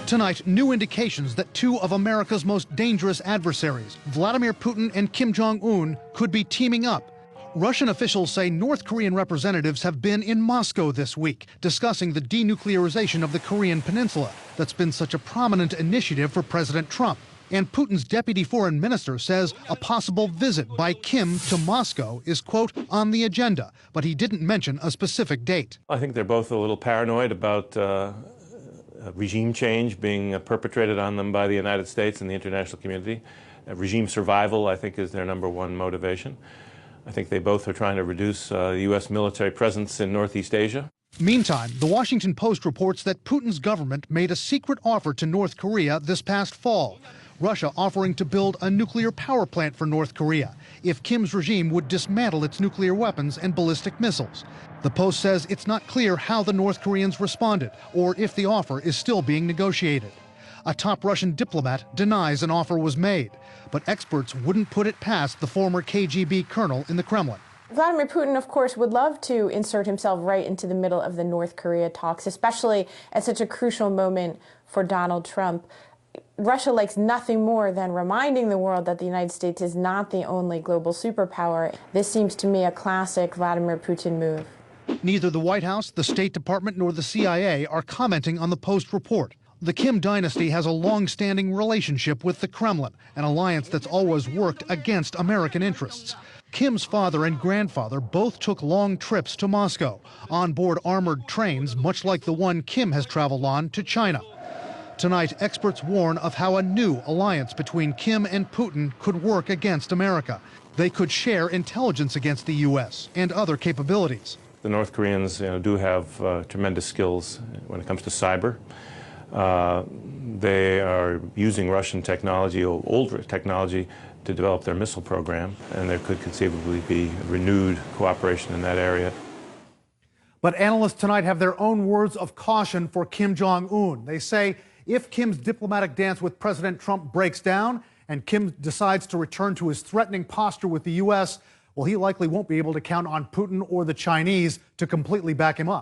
Tonight, new indications that two of America's most dangerous adversaries, Vladimir Putin and Kim Jong-un, could be teaming up. Russian officials say North Korean representatives have been in Moscow this week discussing the denuclearization of the Korean peninsula that's been such a prominent initiative for President Trump. And Putin's deputy foreign minister says a possible visit by Kim to Moscow is, quote, on the agenda, but he didn't mention a specific date. I think they're both a little paranoid about regime change being perpetrated on them by the United States and the international community. Regime survival, I think, is their #1 motivation. I think they both are trying to reduce the U.S. military presence in Northeast Asia. Meantime, the Washington Post reports that Putin's government made a secret offer to North Korea this past fall. Russia offering to build a nuclear power plant for North Korea if Kim's regime would dismantle its nuclear weapons and ballistic missiles. The Post says it's not clear how the North Koreans responded or if the offer is still being negotiated. A top Russian diplomat denies an offer was made, but experts wouldn't put it past the former KGB colonel in the Kremlin. Vladimir Putin, of course, would love to insert himself right into the middle of the North Korea talks, especially at such a crucial moment for Donald Trump. Russia likes nothing more than reminding the world that the United States is not the only global superpower. This seems to me a classic Vladimir Putin move. Neither the White House, the State Department, nor the CIA are commenting on the Post report. The Kim dynasty has a long-standing relationship with the Kremlin, an alliance that's always worked against American interests. Kim's father and grandfather both took long trips to Moscow, on board armored trains, much like the one Kim has traveled on to China. Tonight, experts warn of how a new alliance between Kim and Putin could work against America. They could share intelligence against the U.S. and other capabilities. The North Koreans do have tremendous skills when it comes to cyber. They are using Russian technology, older technology, to develop their missile program, and there could conceivably be renewed cooperation in that area. But analysts tonight have their own words of caution for Kim Jong-un. They say if Kim's diplomatic dance with President Trump breaks down and Kim decides to return to his threatening posture with the U.S., well, he likely won't be able to count on Putin or the Chinese to completely back him up.